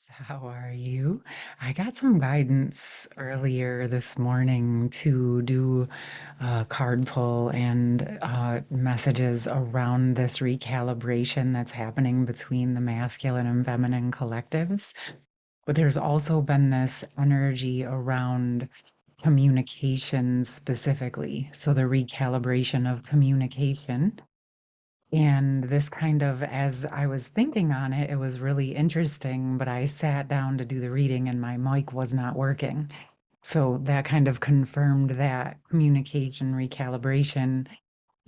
How are you? I got some guidance earlier this morning to do a card pull and messages around this recalibration that's happening between the masculine and feminine collectives. But there's also been this energy around communication specifically. So the recalibration of communication. And this kind of, as I was thinking on it, it was really interesting, but I sat down to do the reading and my mic was not working. So that kind of confirmed that communication recalibration.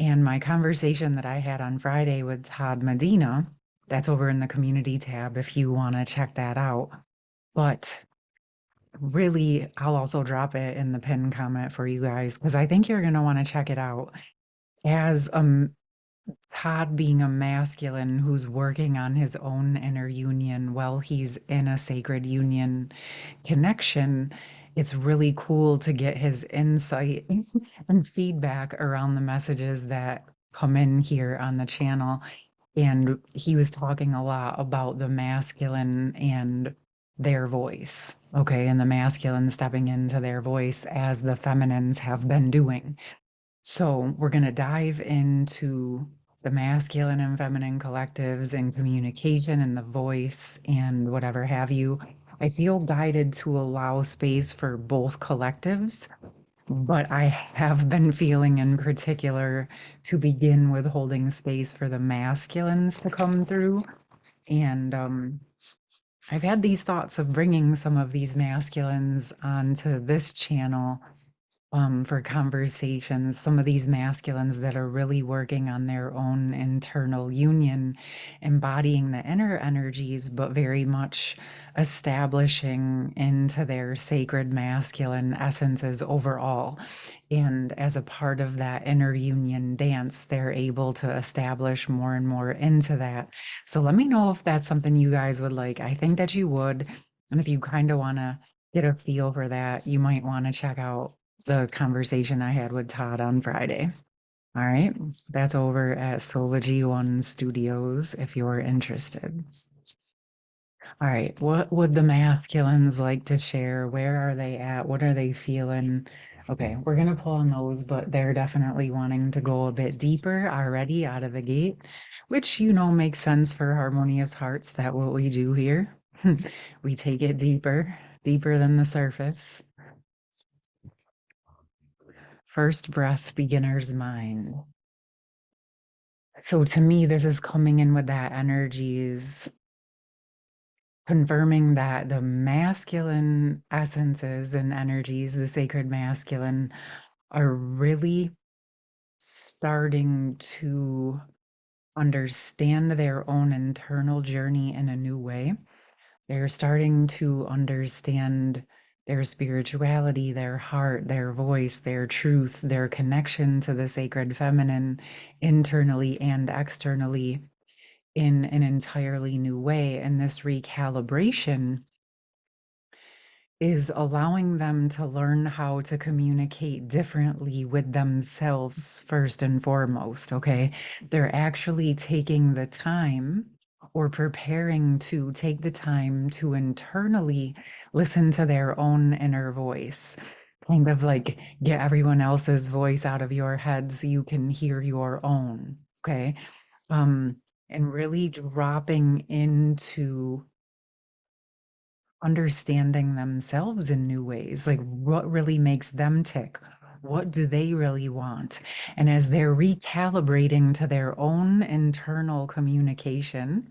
And my conversation that I had on Friday with Todd Medina, that's over in the community tab if you want to check that out. But really, I'll also drop it in the pin comment for you guys because I think you're going to want to check it out. As Todd being a masculine who's working on his own inner union while he's in a sacred union connection, it's really cool to get his insight and feedback around the messages that come in here on the channel. And he was talking a lot about the masculine and their voice, okay, and the masculine stepping into their voice as the feminines have been doing. So we're going to dive into the masculine and feminine collectives and communication and the voice and whatever have you. I feel guided to allow space for both collectives, but I have been feeling in particular to begin with holding space for the masculines to come through. And I've had these thoughts of bringing some of these masculines onto this channel for conversations, some of these masculines that are really working on their own internal union, embodying the inner energies, but very much establishing into their sacred masculine essences overall. And as a part of that inner union dance, they're able to establish more and more into that. So let me know if that's something you guys would like. I think that you would. And if you kind of want to get a feel for that, you might want to check out the conversation I had with Todd on Friday. All right, that's over at Sology One Studios if you're interested. All right, what would the masculines like to share? Where are they at? What are they feeling? Okay, we're gonna pull on those, but they're definitely wanting to go a bit deeper already out of the gate, which makes sense for harmonious hearts. That what we do here. We take it deeper, deeper than the surface. First breath, beginner's mind. So to me, this is coming in with that energy is confirming that the masculine essences and energies, the sacred masculine, are really starting to understand their own internal journey in a new way. They're starting to understand their spirituality, their heart, their voice, their truth, their connection to the sacred feminine internally and externally in an entirely new way. And this recalibration is allowing them to learn how to communicate differently with themselves first and foremost. Okay. They're actually taking the time or preparing to take the time to internally listen to their own inner voice. Kind of like get everyone else's voice out of your head so you can hear your own. Okay. Um, and really dropping into understanding themselves in new ways, like what really makes them tick? What do they really want? And as they're recalibrating to their own internal communication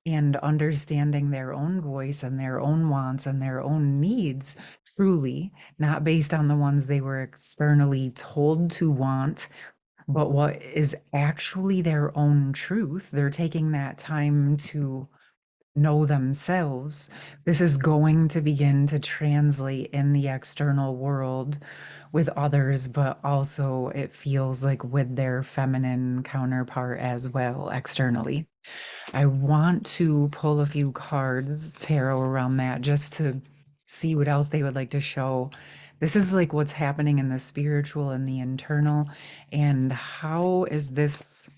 and understanding their own voice and their own wants and their own needs, truly, not based on the ones they were externally told to want, but what is actually their own truth, they're taking that time to know themselves, this is going to begin to translate in the external world with others, but also it feels like with their feminine counterpart as well externally. I want to pull a few cards, tarot around that, just to see what else they would like to show. This is like what's happening in the spiritual and the internal, and how is this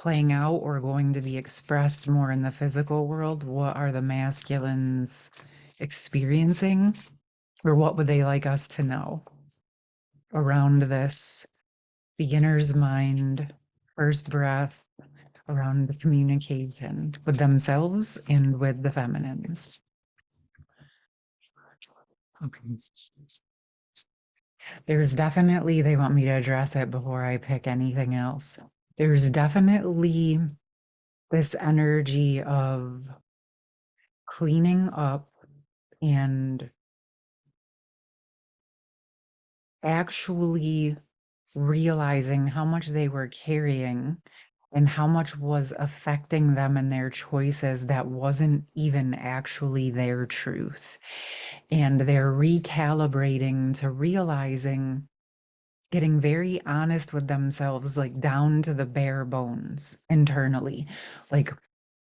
playing out or going to be expressed more in the physical world? What are the masculines experiencing, or what would they like us to know around this beginner's mind, first breath, around the communication with themselves and with the feminines? Okay. There's definitely, they want me to address it before I pick anything else. There's definitely this energy of cleaning up and actually realizing how much they were carrying and how much was affecting them and their choices that wasn't even actually their truth. And they're recalibrating to realizing, getting very honest with themselves, like down to the bare bones internally, like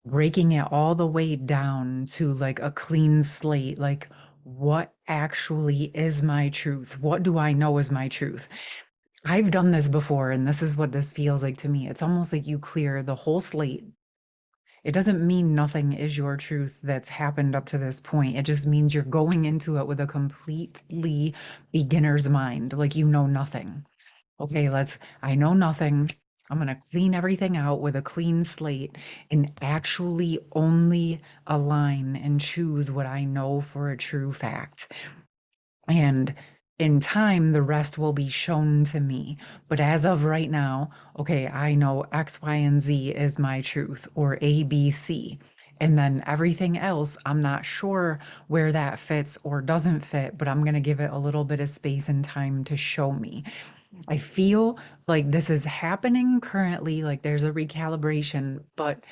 breaking it all the way down to like a clean slate. Like, what actually is my truth? What do I know is my truth? I've done this before, and this is what this feels like to me. It's almost like you clear the whole slate. It doesn't mean nothing is your truth that's happened up to this point. It just means you're going into it with a completely beginner's mind, like you know nothing. Okay, I know nothing. I'm going to clean everything out with a clean slate and actually only align and choose what I know for a true fact. And in time, the rest will be shown to me. But as of right now, okay, I know X, Y, and Z is my truth, or A, B, C. And then everything else, I'm not sure where that fits or doesn't fit, but I'm going to give it a little bit of space and time to show me. I feel like this is happening currently, like there's a recalibration, but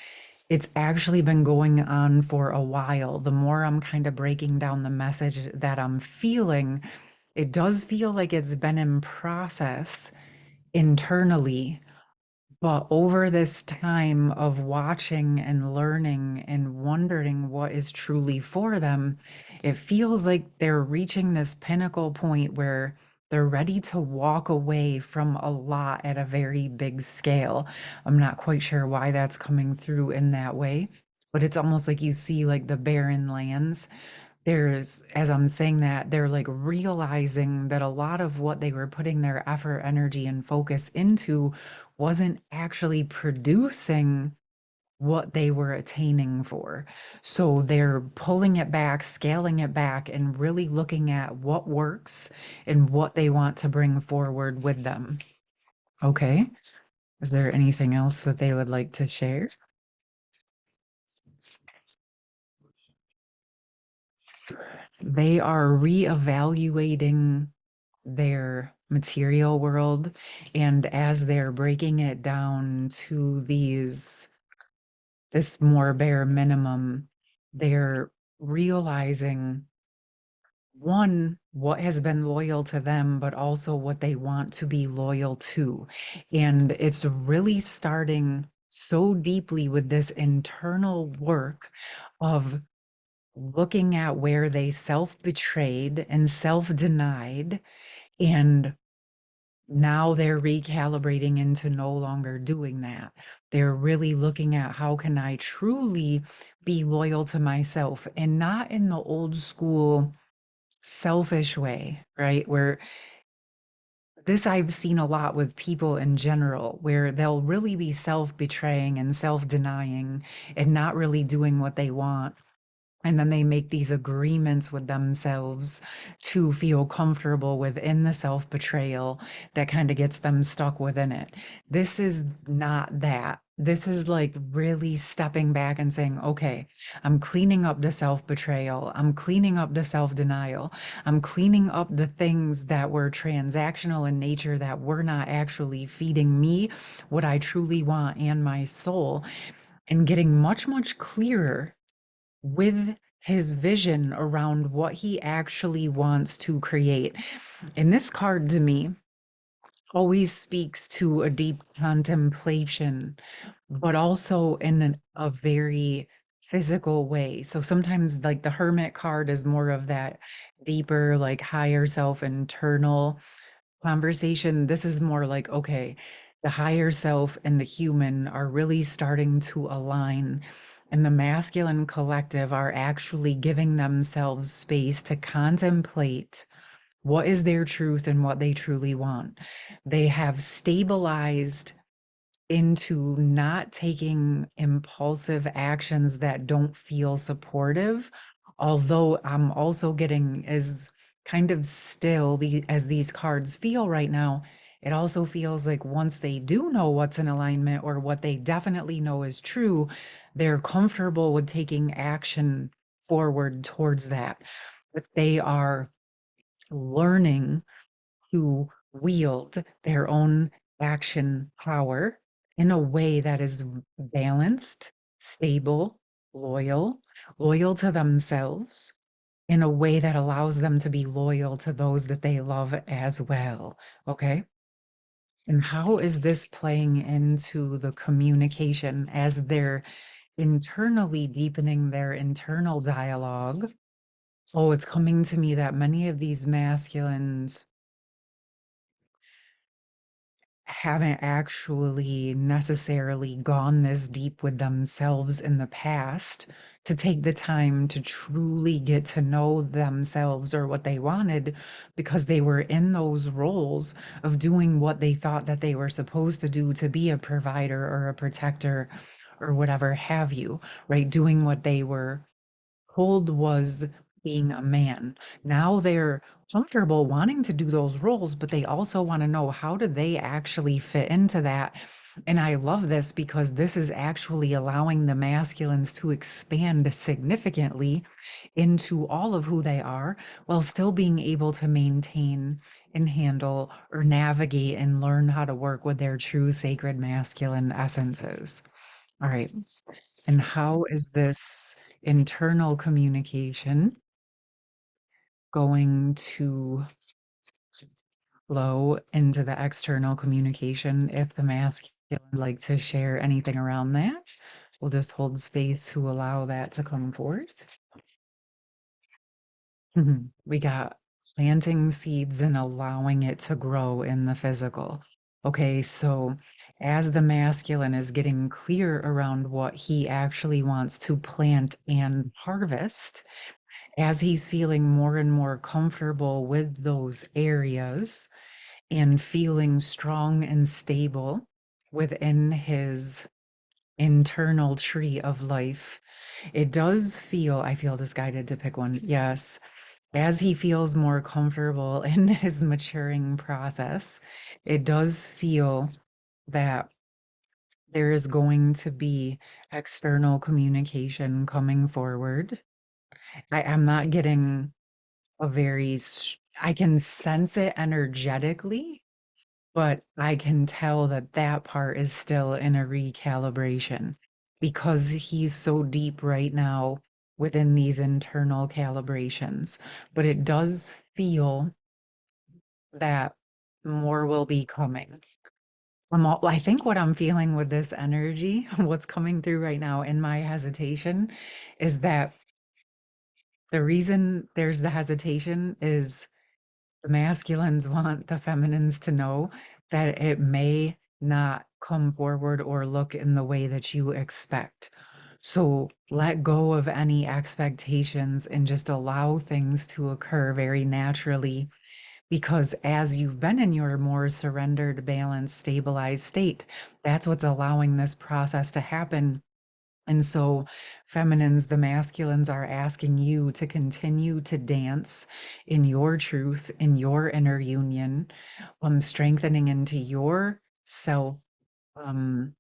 it's actually been going on for a while. The more I'm kind of breaking down the message that I'm feeling, it does feel like it's been in process internally, but over this time of watching and learning and wondering what is truly for them, it feels like they're reaching this pinnacle point where they're ready to walk away from a lot at a very big scale. I'm not quite sure why that's coming through in that way, but it's almost like you see like the barren lands. As I'm saying that, they're like realizing that a lot of what they were putting their effort, energy, and focus into wasn't actually producing what they were attaining for. So they're pulling it back, scaling it back, and really looking at what works and what they want to bring forward with them. Okay. Is there anything else that they would like to share? They are reevaluating their material world, and as they're breaking it down to this more bare minimum, they're realizing, one, what has been loyal to them, but also what they want to be loyal to. And it's really starting so deeply with this internal work of looking at where they self-betrayed and self-denied, and now they're recalibrating into no longer doing that. They're really looking at, how can I truly be loyal to myself, and not in the old school selfish way, right? Where this I've seen a lot with people in general, where they'll really be self-betraying and self-denying and not really doing what they want. And then they make these agreements with themselves to feel comfortable within the self betrayal that kind of gets them stuck within it. This is not that. This is like really stepping back and saying, okay, I'm cleaning up the self betrayal. I'm cleaning up the self denial. I'm cleaning up the things that were transactional in nature that were not actually feeding me what I truly want and my soul, and getting much, much clearer with his vision around what he actually wants to create. And this card to me always speaks to a deep contemplation, but also in a very physical way. So sometimes, like the Hermit card, is more of that deeper, like higher self internal conversation. This is more like, okay, The higher self and the human are really starting to align, and the masculine collective are actually giving themselves space to contemplate what is their truth and what they truly want. They have stabilized into not taking impulsive actions that don't feel supportive. Although I'm also getting as kind of still as these cards feel right now, it also feels like once they do know what's in alignment or what they definitely know is true, they're comfortable with taking action forward towards that. But they are learning to wield their own action power in a way that is balanced, stable, loyal, loyal to themselves, in a way that allows them to be loyal to those that they love as well. Okay. And how is this playing into the communication as they're internally deepening their internal dialogue? Oh, it's coming to me that many of these masculines haven't actually necessarily gone this deep with themselves in the past to take the time to truly get to know themselves or what they wanted because they were in those roles of doing what they thought that they were supposed to do to be a provider or a protector or whatever have you, right? Doing what they were told was being a man. Now they're comfortable wanting to do those roles, but they also want to know how do they actually fit into that. And I love this because this is actually allowing the masculines to expand significantly into all of who they are while still being able to maintain and handle or navigate and learn how to work with their true sacred masculine essences. All right. And how is this internal communication going to flow into the external communication? If the masculine would like to share anything around that, we'll just hold space to allow that to come forth. We got planting seeds and allowing it to grow in the physical. Okay, so as the masculine is getting clear around what he actually wants to plant and harvest, as he's feeling more and more comfortable with those areas and feeling strong and stable within his internal tree of life, it does feel, I feel just guided to pick one. Yes. As he feels more comfortable in his maturing process, it does feel that there is going to be external communication coming forward. I'm not getting a I can sense it energetically, but I can tell that that part is still in a recalibration because he's so deep right now within these internal calibrations. But it does feel that more will be coming. I think what I'm feeling with this energy, what's coming through right now in my hesitation, is that the reason there's the hesitation is the masculines want the feminines to know that it may not come forward or look in the way that you expect. So let go of any expectations and just allow things to occur very naturally. Because as you've been in your more surrendered, balanced, stabilized state, that's what's allowing this process to happen. And so, feminines, the masculines are asking you to continue to dance in your truth, in your inner union, strengthening into your self um,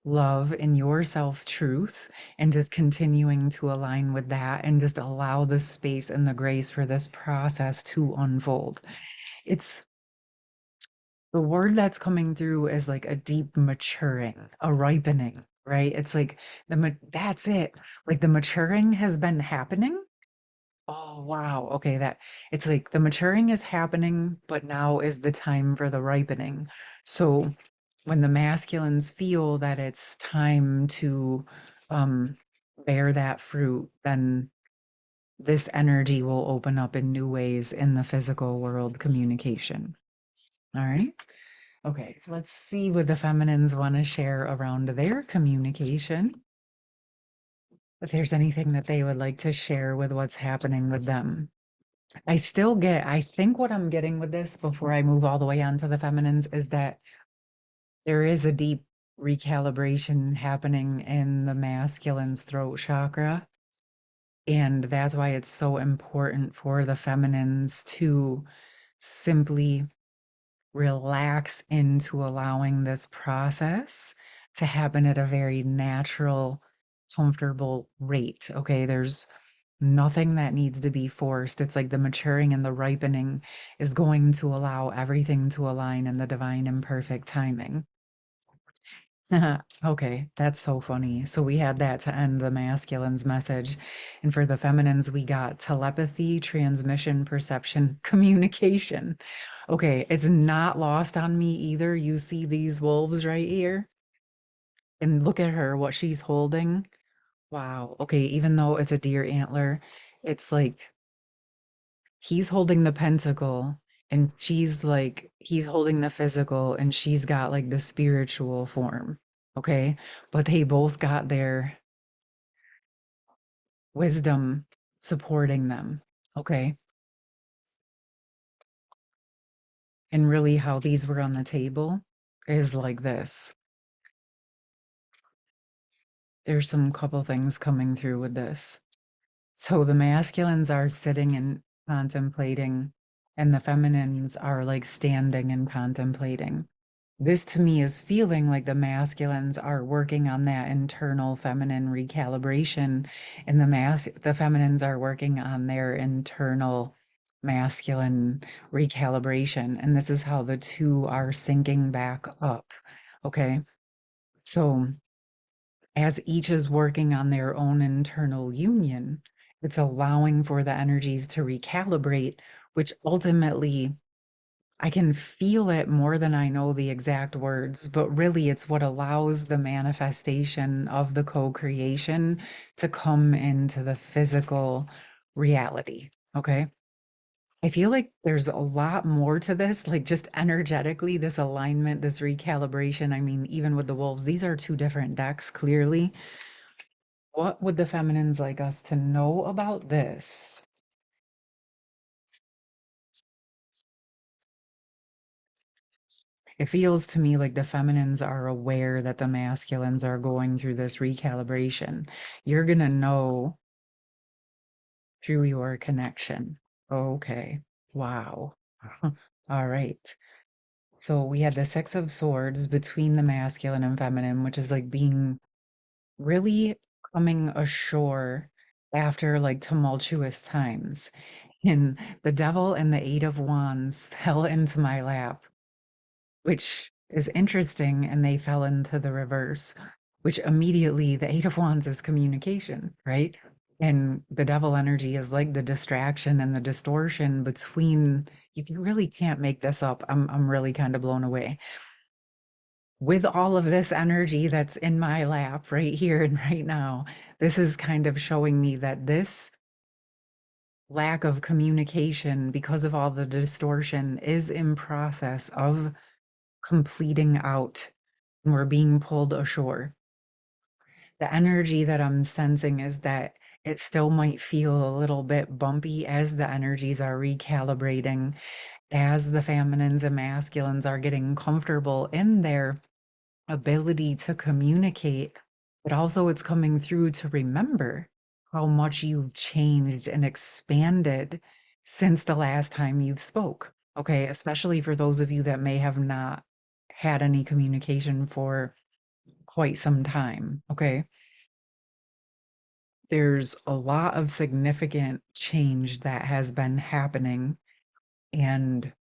love, in your self truth, and just continuing to align with that and just allow the space and the grace for this process to unfold. It's the word that's coming through is like a deep maturing, a ripening, right? It's like that's it. Like the maturing has been happening. Oh, wow. Okay, that it's like the maturing is happening, but now is the time for the ripening. So when the masculines feel that it's time to um bear that fruit, then this energy will open up in new ways in the physical world communication. All right. Okay, let's see what the feminines want to share around their communication. If there's anything that they would like to share with what's happening with them. I think what I'm getting with this before I move all the way on to the feminines is that there is a deep recalibration happening in the masculine's throat chakra. And that's why it's so important for the feminines to simply relax into allowing this process to happen at a very natural, comfortable rate. Okay, there's nothing that needs to be forced. It's like the maturing and the ripening is going to allow everything to align in the divine and perfect timing. Okay, that's so funny. So we had that to end the masculine's message. And for the feminines, we got telepathy, transmission, perception, communication. Okay, it's not lost on me either. You see these wolves right here? And look at her, what she's holding. Wow. Okay, even though it's a deer antler, it's like he's holding the pentacle and she's like he's holding the physical and she's got like the spiritual form. Okay, but they both got their wisdom supporting them. Okay, and really how these were on the table is like this. There's some couple things coming through with this. So the masculines are sitting and contemplating, and the feminines are like standing and contemplating. This to me is feeling like the masculines are working on that internal feminine recalibration, and the feminines are working on their internal masculine recalibration. And this is how the two are syncing back up. Okay. So as each is working on their own internal union, it's allowing for the energies to recalibrate, which ultimately I can feel it more than I know the exact words, but really it's what allows the manifestation of the co-creation to come into the physical reality. Okay. I feel like there's a lot more to this, like just energetically, this alignment, this recalibration. I mean, even with the wolves, these are two different decks, clearly. What would the feminines like us to know about this? It feels to me like the feminines are aware that the masculines are going through this recalibration. You're going to know through your connection. Okay. Wow. All right. So we had the Six of Swords between the masculine and feminine, which is like being really coming ashore after like tumultuous times. And the Devil and the Eight of Wands fell into my lap, which is interesting, and they fell into the reverse, which immediately the Eight of Wands is communication, right? And the devil energy is like the distraction and the distortion between, you really can't make this up. I'm really kind of blown away. With all of this energy that's in my lap right here and right now, this is kind of showing me that this lack of communication because of all the distortion is in process of completing out and we're being pulled ashore. The energy that I'm sensing is that it still might feel a little bit bumpy as the energies are recalibrating, as the feminines and masculines are getting comfortable in their ability to communicate, but also it's coming through to remember how much you've changed and expanded since the last time you've spoke. Okay, especially for those of you that may have not had any communication for quite some time. Okay, there's a lot of significant change that has been happening, and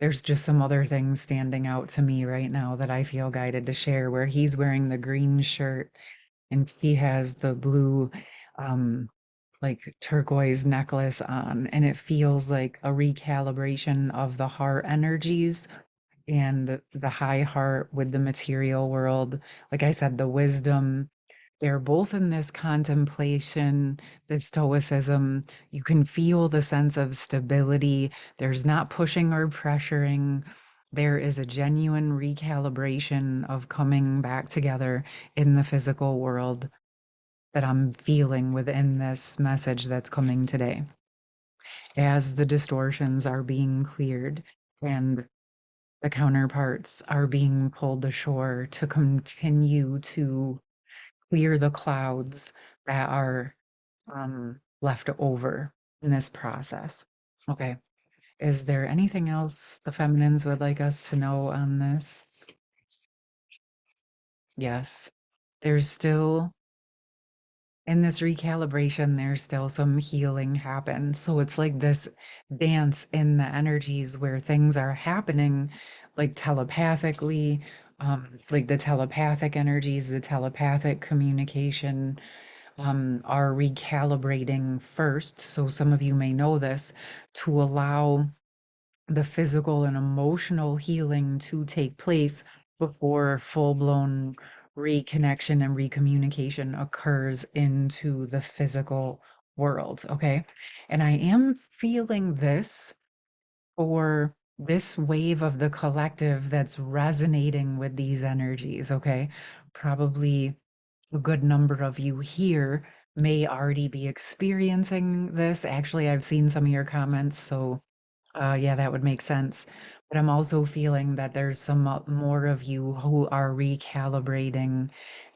there's just some other things standing out to me right now that I feel guided to share, where he's wearing the green shirt and she has the blue, um, like turquoise necklace on, and it feels like a recalibration of the heart energies and the high heart with the material world. Like I said, the wisdom. They're both in this contemplation, the stoicism. You can feel the sense of stability. There's not pushing or pressuring. there is a genuine recalibration of coming back together in the physical world that I'm feeling within this message that's coming today. As the distortions are being cleared and the counterparts are being pulled ashore to continue to clear the clouds that are left over in this process. Okay. Is there anything else the feminines would like us to know on this? Yes. There's still, in this recalibration, there's still some healing happen. So it's like this dance in the energies where things are happening like telepathically, like the telepathic energies, the telepathic communication are recalibrating first. So some of you may know this to allow the physical and emotional healing to take place before full-blown reconnection and recommunication occurs into the physical world. Okay. And I am feeling this for this wave of the collective that's resonating with these energies. Okay. Probably a good number of you here may already be experiencing this. Actually, I've seen some of your comments, so yeah, that would make sense. But I'm also feeling that there's some more of you who are recalibrating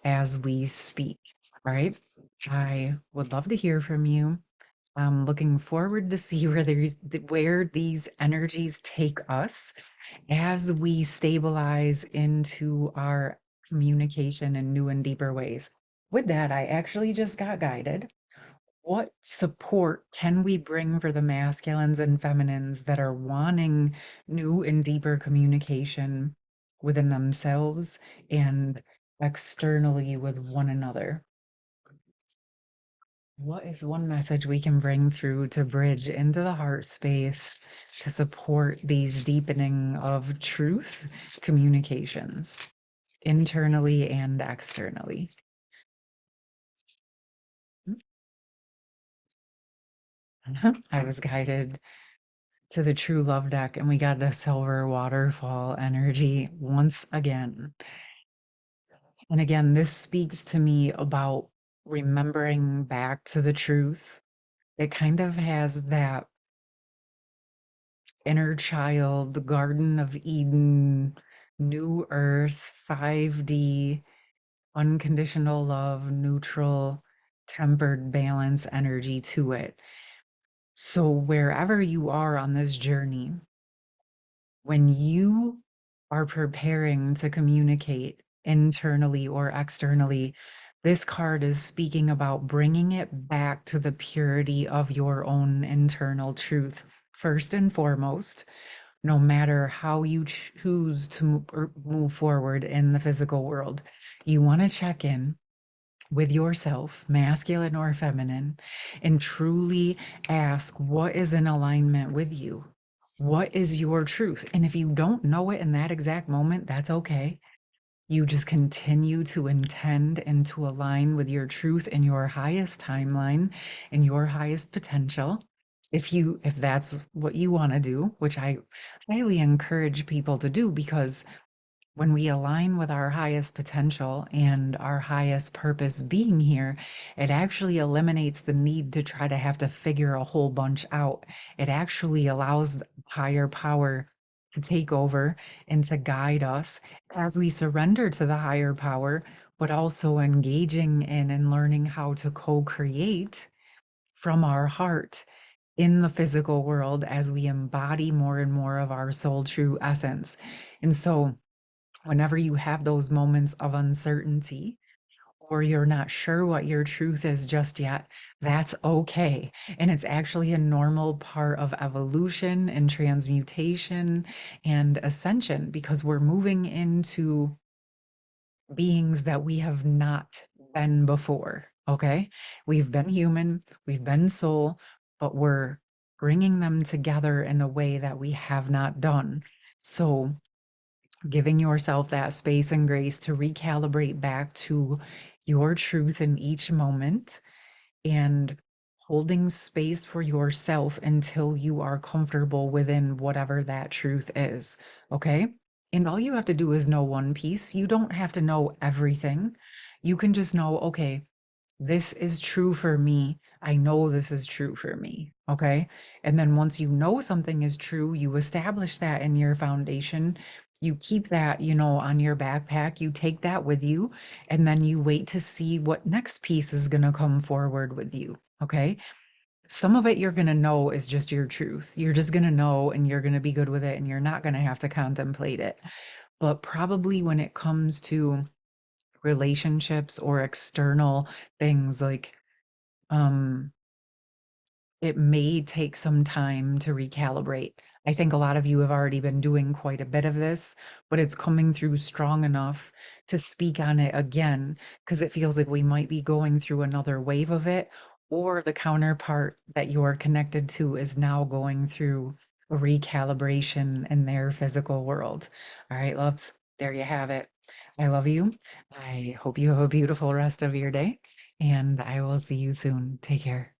as we speak. All right. I would love to hear from you. I'm looking forward to see where these energies take us as we stabilize into our communication in new and deeper ways. With that, I actually just got guided. What support can we bring for the masculines and feminines that are wanting new and deeper communication within themselves and externally with one another? What is one message we can bring through to bridge into the heart space to support these deepening of truth communications internally and externally? I was guided to the true love deck and we got the silver waterfall energy once again. And again, this speaks to me about remembering back to the truth. It kind of has that inner child, the Garden of Eden, New Earth, 5D, unconditional love, neutral, tempered balance energy to it. So, wherever you are on this journey, when you are preparing to communicate internally or externally, this card is speaking about bringing it back to the purity of your own internal truth, first and foremost, no matter how you choose to move forward in the physical world. You want to check in with yourself, masculine or feminine, and truly ask what is in alignment with you. What is your truth? And if you don't know it in that exact moment, that's okay. You just continue to intend and to align with your truth in your highest timeline and your highest potential. If that's what you want to do, which I highly encourage people to do, because when we align with our highest potential and our highest purpose being here, it actually eliminates the need to try to have to figure a whole bunch out. It actually allows the higher power to take over and to guide us as we surrender to the higher power, but also engaging in and learning how to co-create from our heart in the physical world as we embody more and more of our soul true essence. And so, whenever you have those moments of uncertainty or you're not sure what your truth is just yet, that's okay. And it's actually a normal part of evolution and transmutation and ascension because we're moving into beings that we have not been before. Okay. We've been human, we've been soul, but we're bringing them together in a way that we have not done. So, giving yourself that space and grace to recalibrate back to your truth in each moment and holding space for yourself until you are comfortable within whatever that truth is. Okay. And all you have to do is know one piece. You don't have to know everything. You can just know, okay, this is true for me. I know this is true for me. Okay. And then once you know something is true, you establish that in your foundation. You keep that, on your backpack. You take that with you, and then you wait to see what next piece is going to come forward with you. Okay. Some of it you're going to know is just your truth. You're just going to know and you're going to be good with it and you're not going to have to contemplate it. But probably when it comes to relationships or external things like um it may take some time to recalibrate. I think a lot of you have already been doing quite a bit of this, but it's coming through strong enough to speak on it again because it feels like we might be going through another wave of it, or the counterpart that you're connected to is now going through a recalibration in their physical world. All right, loves, there you have it. I love you. I hope you have a beautiful rest of your day, and I will see you soon. Take care.